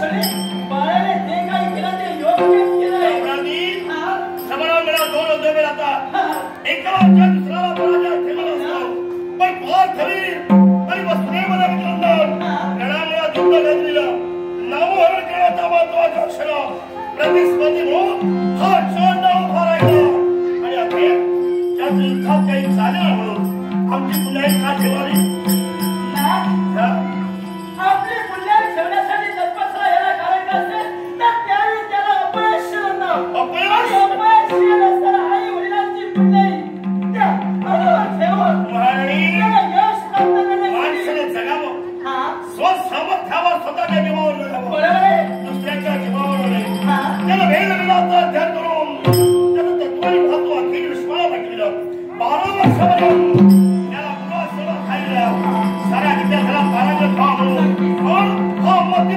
बाळाने ते काय केलं ते योग्यच केलंय. समाना मेरा दोन उद्योग राहता एका दुसऱ्याला पराजय ठेवला असतो पण फार खरी आणि वस्त्रेमध्ये विक्रंदन लढायला युद्ध घेतलेलं नामोहरण करण्याचा महत्वाचा क्षण प्रतिस्पर्धी म्हणून हा चोंड उभा राहिला आणि अखेर त्याच युद्धात काही झालं म्हणून आमची पुण्याई का ठेवावी आपली पुण्याई ठेवण्यासाठी तत्परता याला कारण असेल तर त्यावेळी त्याला अपयश येतं. अपयश येत असताना आई वडिलांची पुण्याई त्या अडवून ठेवून त्याला यश प्राप्त करण्यासाठी जगावं स्वसामर्थ्यावर स्वतःच्या जीवावर जगावं. बरोबर आहे. दुसऱ्याच्या जीवावर नाही. त्याला वेगवेगळा अध्ययन करून त्याचं तत्त्वानी महत्व अखिल विश्वाला म्हटलेलं 12 वर्षापर्यंत त्याला पुन्हा सेवा खायला साऱ्या विद्यार्थ्याला पारायण व्हा म्हणून हा मोठी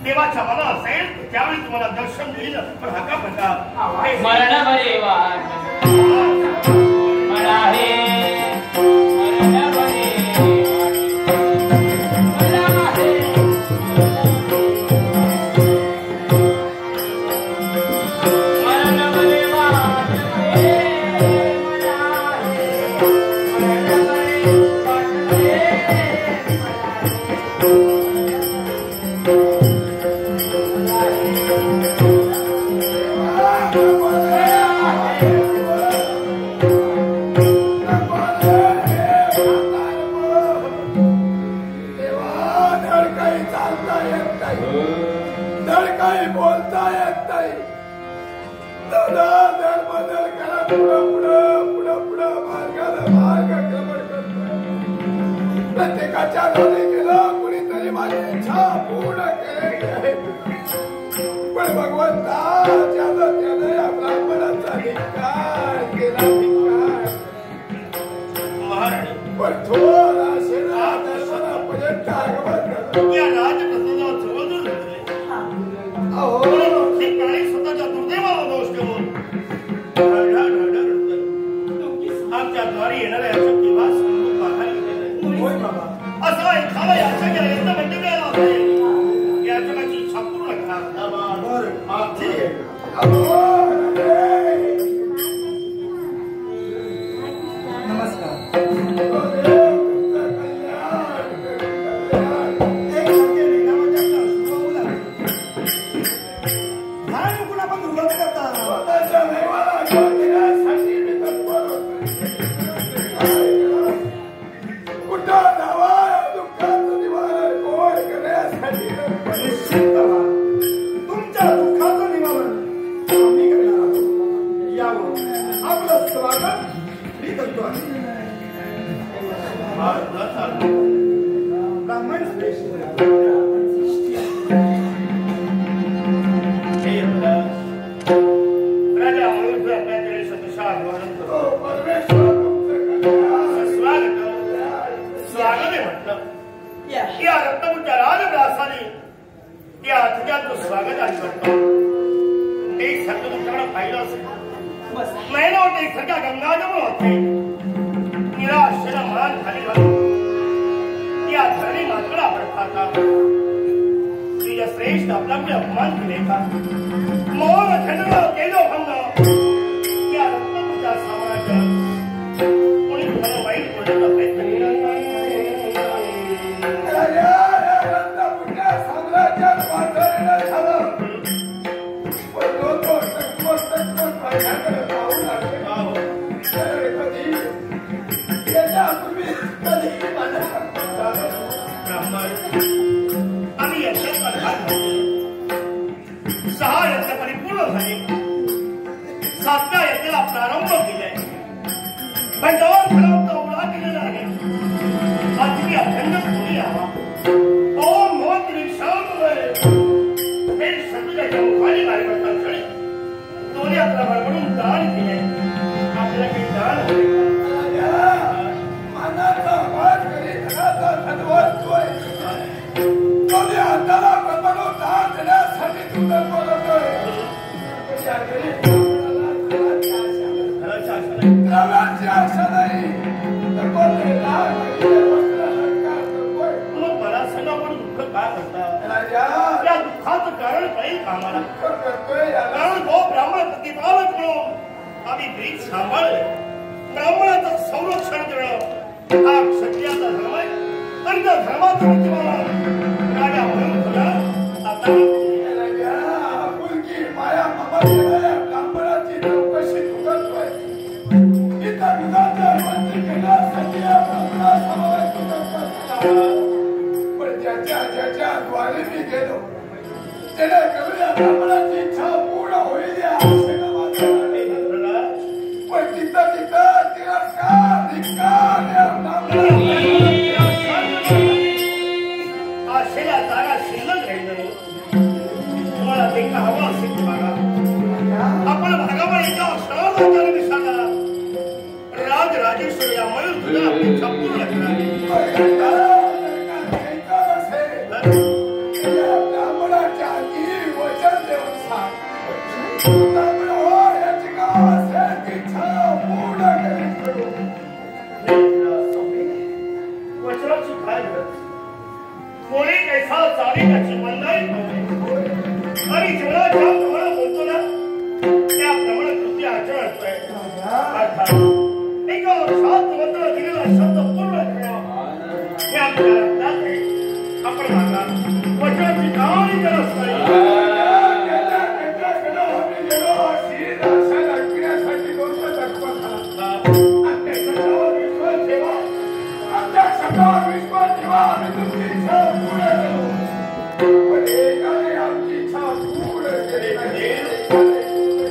देवाच्या मला असेल त्यावेळी तुम्हाला दर्शन देईल पण हका प्रकार मरण बरे वाट मला हे मरण बरे वाट प्रत्येकाच्या घरी गेलं कुणीतरी माझी इच्छा पूर्ण केली आहे पण भगवंता ज्यानं त्यानं या ब्राह्मणाचा धिक्कार केला पण थोडा शेणा दर्शनापर्यंत आगमन या राजप्रसादावर जवळजवळ झाले हे प्राणी स्वतःच्या दुर्दैवाला दोष ठेवून आमच्या द्वारी येणाऱ्या केव्हा समोर पाहायला असा एखादा याचक याचं म्हणजे मिळाला असेल याचकाची इच्छा पूर्ण करा या रत्नपुरच्या राजव्यासाने या अतिथ्यांचं स्वागत आणि करतो एक सारखं तुमच्याकडे पाहिलं असेल नाही ना होते सगळ्या गंगाजवळ होते निराशेला मान खाली घालून या धरणी मात्र आपण खाता तिच्या श्रेष्ठ आपल्याकडे अपमान केले का मोर खंड केलो भंग या रत्नपुरच्या साम्राज्यात कोणी तुम्हाला वाईट बोलण्याचा प्रयत्न केला आम्ही यशात 6 यज्ञ परिपूर्ण झाले 7व्या यज्ञाला प्रारंभ केलाय पण जवळ खराब उडा केलेला आहे आज मी अखंड पुढे यावा ओम मोत हे शत्रूच्या मुखाने कार्यकर्ता क्षणी दोन्ही आपला बडबडून दान केले आपल्याला काही दान होईल हाताला प्रबळून दान देण्यासाठी तुझं बोलतोय द्रव्याची आशा नाही तर मग मला सगळं आपण दुःख का करता या दुःखाचं कारण काही कामाला कारण तो ब्राह्मण प्रतिपालक म्हणून आम्ही ब्रीज सांभाळले ब्राह्मणाचं संरक्षण करणं हा क्षत्रियाचा धर्म आहे आणि त्या धर्माचं प्रतिपालन राजा म्हणून तुला आता मुलगी माया ब्राह्मणाची चौकशी तू करतोय इतर विधाच्या मंत्री केल्यासाठी पण ज्याच्या द्वारे मी गेलो जेणेकरून या ब्राह्मणाची इच्छा पूर्ण होईल या आशेला पण तिथं तिरस्कार धिक्कार या आशेला जागा शिल्लक राहील नाही तुम्हाला ते का हवं असेल तुम्हाला आपण भागावर एका अक्षराला विचारला राजराजेश्वर या मयूर तुला आपली इच्छा पूर्ण करणार ब्राह्मणाच्या आधी वचन देऊन सांग ब्राह्मण हो याची का असेल ती इच्छा पूर्ण करीत वचनाची काय गरज कोणी कैसा चाली त्याची मंदाई नव्हती आणि जेवढा ज्या प्रमाणे बोलतो ना त्या प्रमाणे कृती आचरण असतोय अर्थात एका वर्षात मंत्र दिलेला शब्द पूर्ण करणं हे आपल्या रक्तात आहे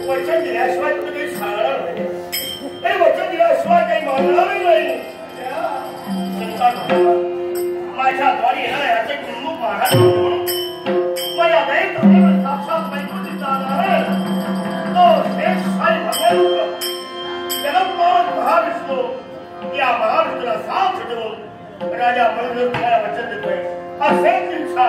वचन दिल्याशिवाय तुम्ही काही सांगणार नाही आणि वचन दिल्याशिवाय काही मागणारही नाही माझ्या द्वारे येणार याचे गुणमुख महाराज माझ्या दैव साक्षात वैकुंठीचा आधार तो शेष साई भगवान जगन्नाथ महाविष्णू या महाविष्णूला साथ देऊन राजा मनोहर तुम्हाला वचन देतोय असेल दिवसा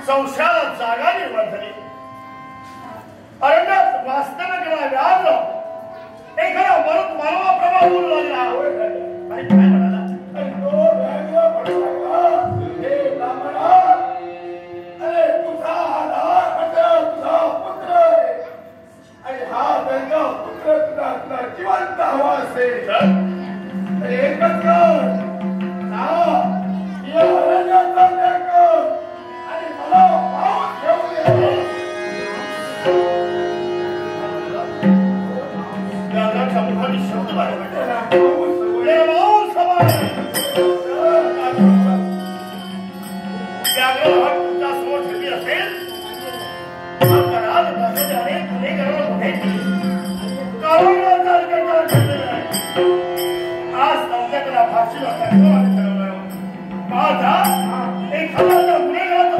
संशयाला जागा निर्माण झाली अरण्यात वास्तव्य केला व्याज एखादा मानवाप्रमाणे बोलू लागला आणि काय म्हणाला अरे तुझा आधार म्हणजे तुझा पुत्र आहे आणि हा गंगा पुत्र तुझा जिवंत हवा असेल तर एकच कर या अरण्याचा त्याग कर आणि मला पाहून घेऊन ये व्याघ्राच्या मुखाने शब्द बाहेर पडले व्याघ्र हा तुमच्या समोर ठेवली असेल आता राजभाषेचे अनेक गुन्हेगारांना गुन्हे काढून ठेवलेले आहे आज नव्हत्या त्याला फाशीला टाकलं ठरवलं माझा एखादा गुन्हेगार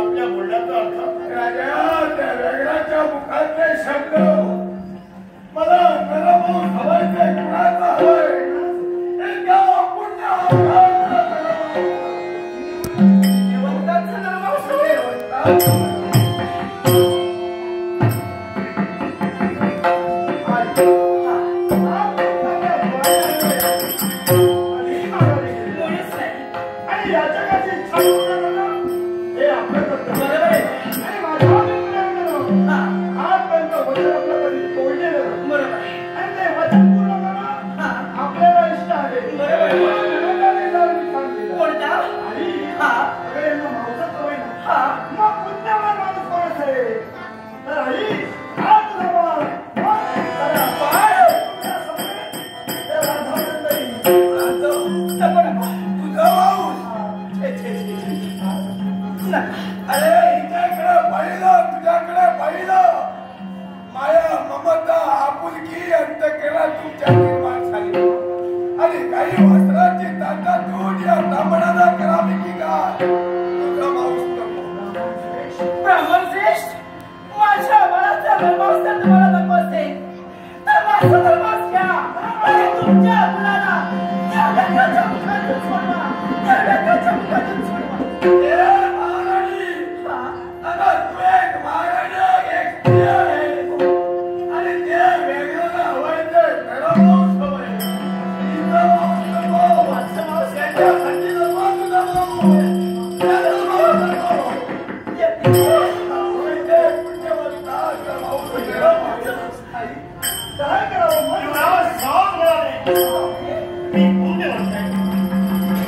आपल्या बोलण्याचा अर्थ राजा त्या वेगळ्याच्या मुखातले शब्द मला नरम हवायचे कुणाचा होय युद्ध केला तुमच्या निर्माण झाली आणि काही वस्त्राची ताकद दूर या ब्राह्मणाला करावी की काय तुझा माऊस नको ब्राह्मण श्रेष्ठ माझ्या बाळाचा धर्मास तर तुम्हाला नको असेल तर माझा धर्मास घ्या आणि तुमच्या मुलाला या ढगाच्या मुखातून सोडवा या ढगाच्या मुखातून सोडवा ए महाराणी आता तू एक महाराणी एक स्त्री आहे आणि ते वेगळं हवंय ते खरं माऊस हवंय तिचा माऊस नको माझा माऊस त्याच्यासाठी नको तुझा माऊस त्याचा माऊस नको काय करावं मला सांग मी पुण्यवंत आहे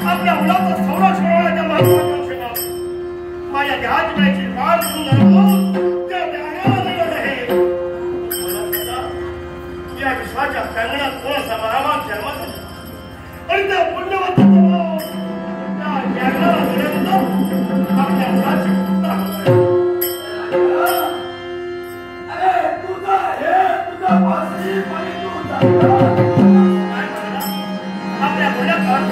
आपल्या मुलाचा संरक्षण होण्याच्या महत्वाच्या माझ्या ध्यानाची वाढ करून त्या ध्यानाला मिळत आहे या विश्वाच्या प्रांगणात कोणाचा महामान जन्म झाला आणि त्या पुण्यवंताचा त्या ज्ञानाला मिळत आपल्या मुलाची आपल्या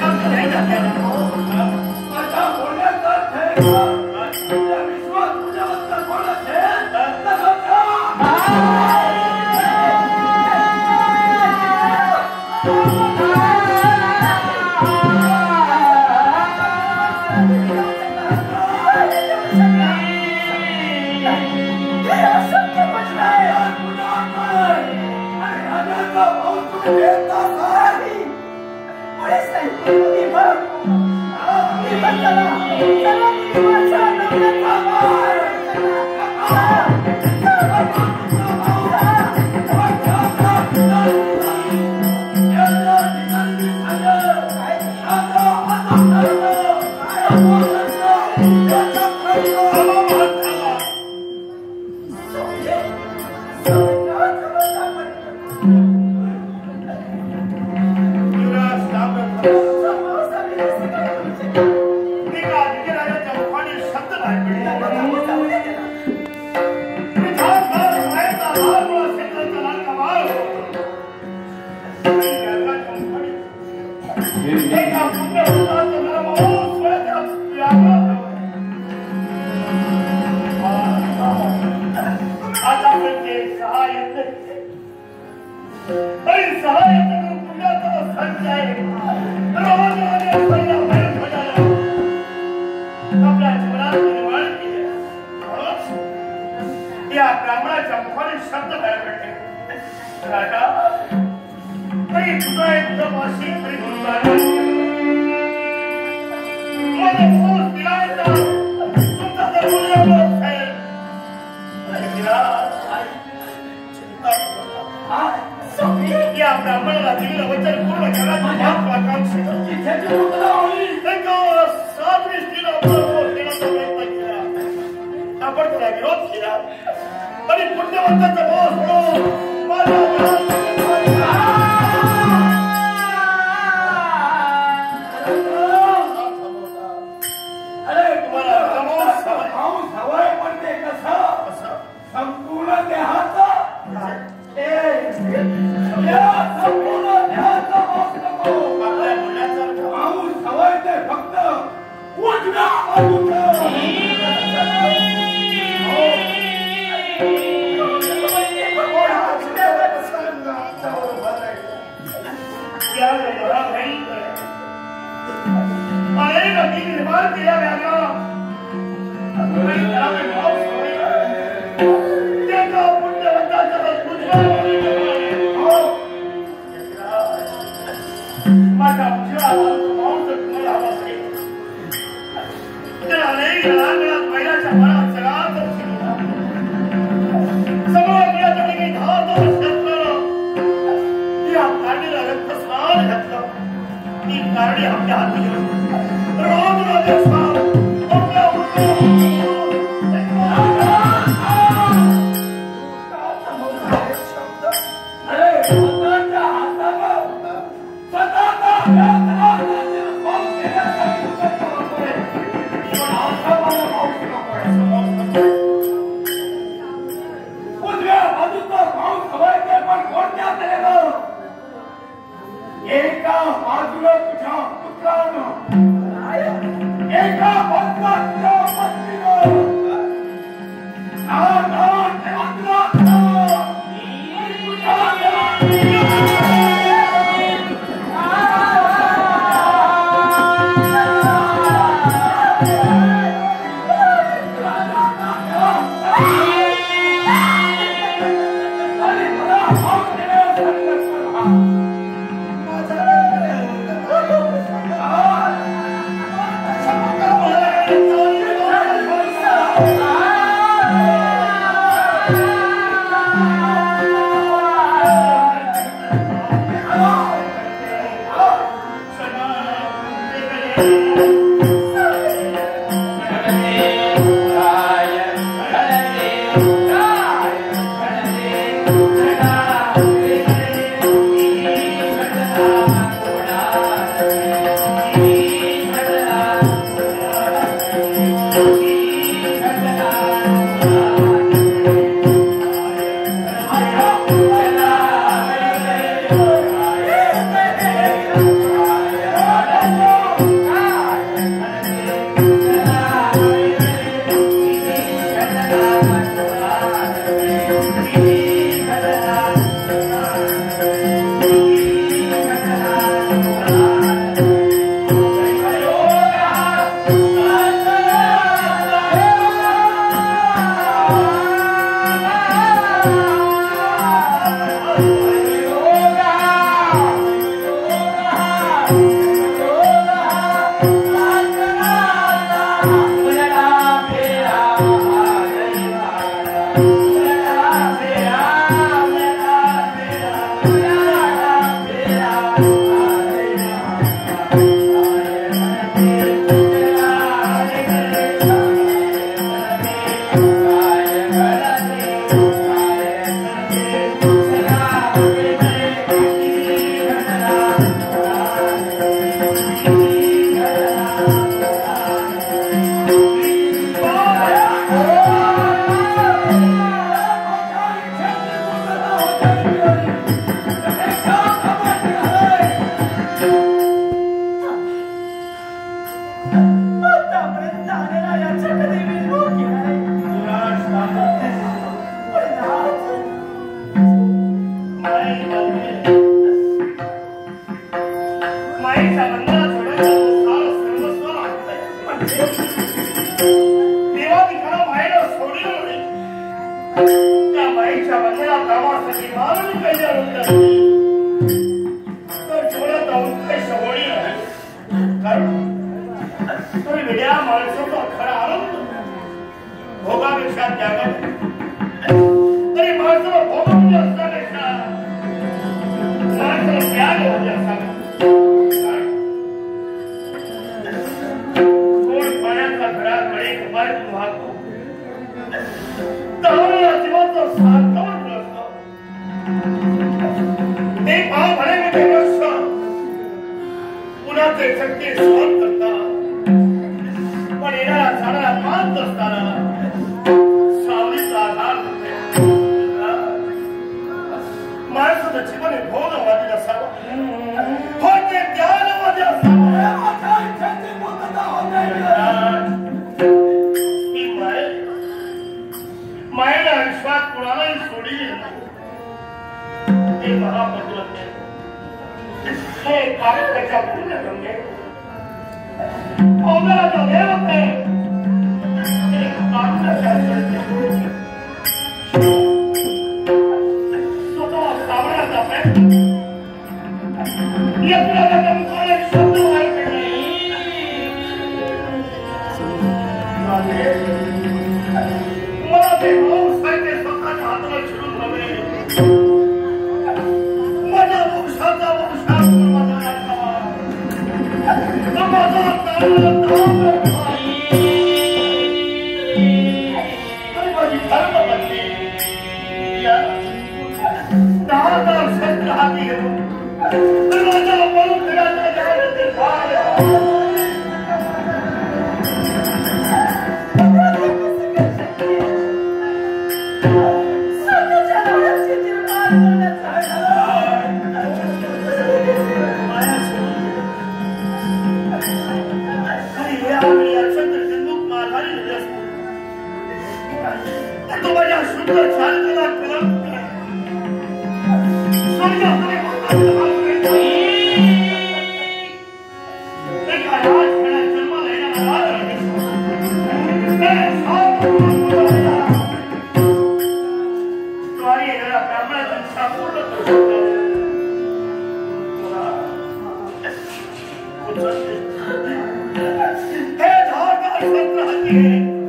मुला काम नाही विश्वास तुझ्याबद्दल बोलत पण कोणत्या तऱ्हेनं पुत्रांनो एका भगवानच्या मंदिरात इच्छा पूर्ण करू हे झाड सत्र हाती आहे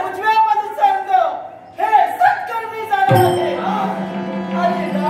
उजव्या बाजूचा अंग हे सत्कर्मी जाणार आहे आणि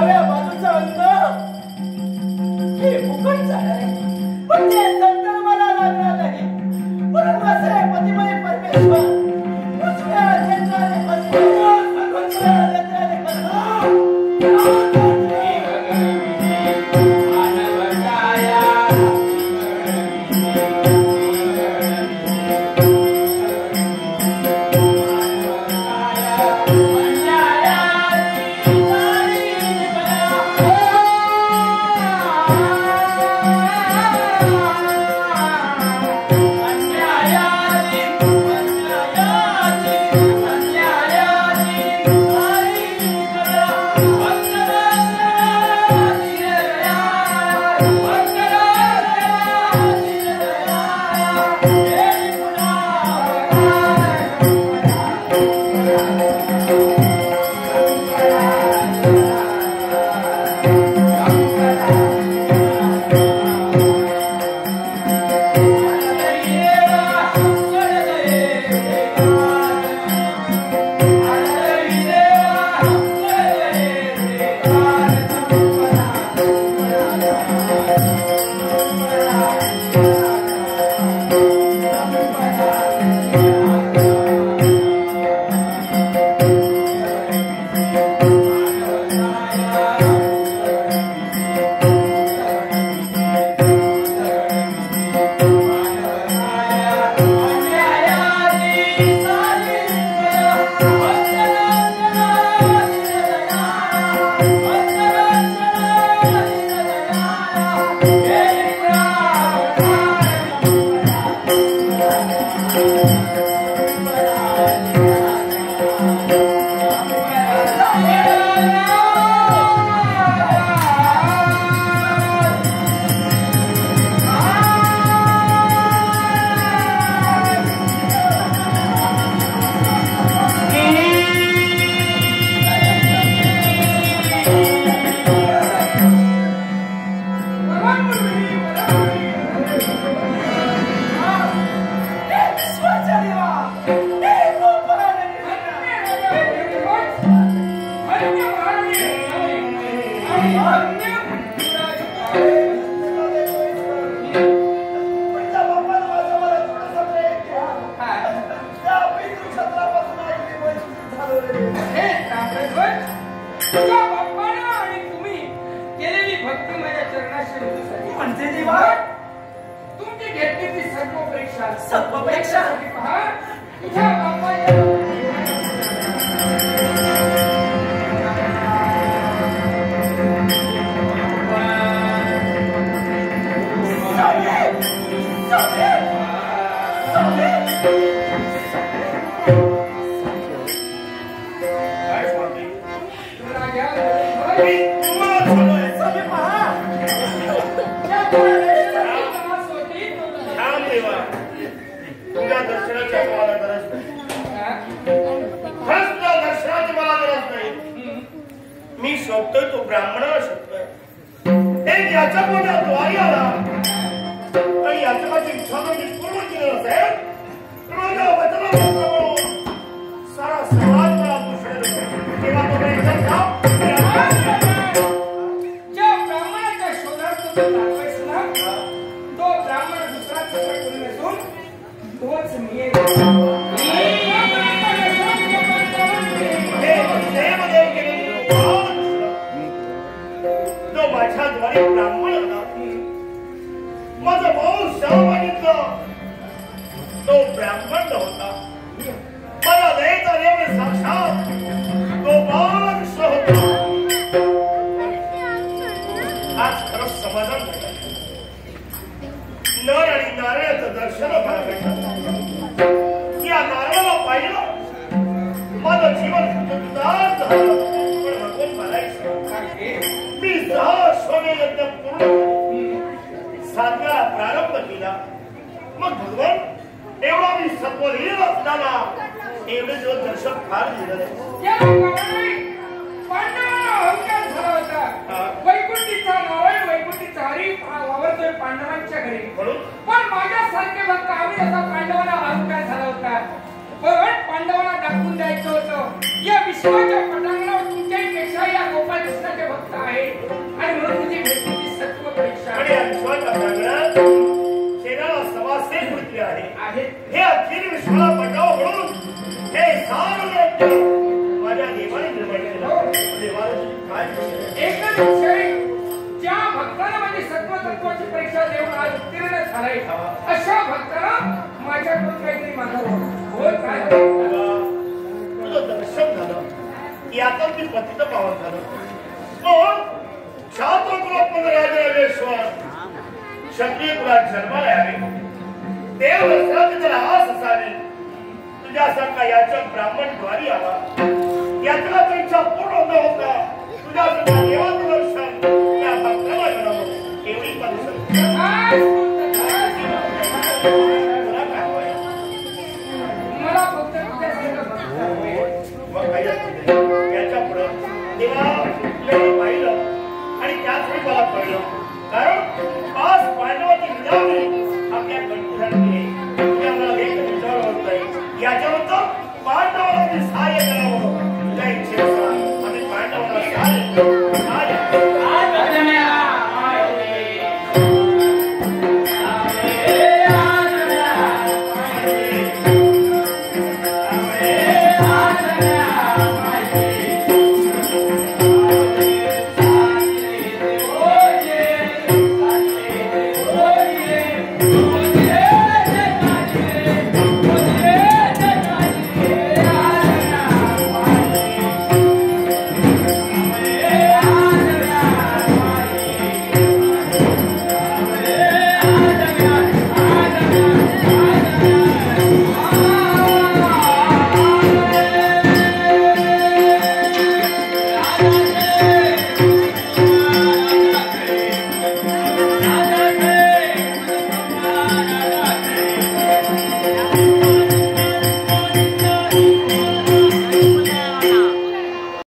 तुमची घेतलेली सर्व परीक्षा पहा तुझ्या बापाने मी शोधतोय तो ब्राह्मणाला शोधतोय एक याच्या पोटात द्वारी आला आणि याच्या माझी इच्छा म्हणजे पूर्ण केलं असेल तर माझ्या वचनाप्रमाणे सारा समाज मला पुष्कळ तेव्हा तो ज्या ब्राह्मणाच्या शोधात तुम्ही जातोयस ना तो ब्राह्मण दुसरा कोणी नसून तोच मी माझ्याद्वारे ब्राह्मण होता माझा भाऊ श्याम मागितलं तो ब्राह्मण होता मला द्यायचा देव साक्षात तो बालकृष्ण होता आज खरंच समाधान झालं नर आणि नारायणाचं दर्शन मला भेटलं या नारायणाला पाहिलं माझं जीवन सुखदार झालं पण भगवान म्हणायचं मी 6 सोने यज्ञ पूर्ण साधना प्रारंभ केला मग भगवान एवढा मी सत्वलीन असताना एवढे दिवस दर्शन फार दिलं पांडवांना अहंकार झाला होता वैकुंठीचा नारायण वैकुंठीचा हरी वावरतोय पांडवांच्या घरी पण माझ्यासारखे भक्त आम्ही असा पांडवांना अहंकार झाला होता पण पांडवांना दाखवून द्यायचं होतं या विश्वाच्या पटांगणावर तुमच्यापेक्षा या गोपाल कृष्णाचे भक्त आहेत आणि म्हणून तुझी भेटलेली सत्व परीक्षा आणि या विश्वाच्या पटांगणात शेणाला सवासे कृती आहे हे अखिल विश्वाला पटाव म्हणून हे सारं माझ्या देवाने निर्माण केलं देवाला काय आज उत्तीर्ण झालाय अशा भक्ताला माझ्याकडून काहीतरी मागावं. होय काय तुझं दर्शन झालं की आता मी पतित पावन झालं. पण शास्त्रकुलात्मक राजराजेश्वर क्षत्रिय कुलात जन्माला यावे, देव दर्शनाची जर आस असावी, तुझ्यासारखा याचक ब्राह्मण द्वारी आला, यातला तर इच्छा पूर्ण न होता तुझ्यासारखा देवाचं दर्शन त्या भक्ताला घडावं एवढी परिसर. मला फक्त याच्या पुढे तेव्हा पाहिलं आणि त्याच वेळी मला कळलं, कारण 5 पांडवाची विधाने आपल्या कंठीसाठी तुझ्या मला एक विचार होत नाही. याच्यानंतर पांडवाला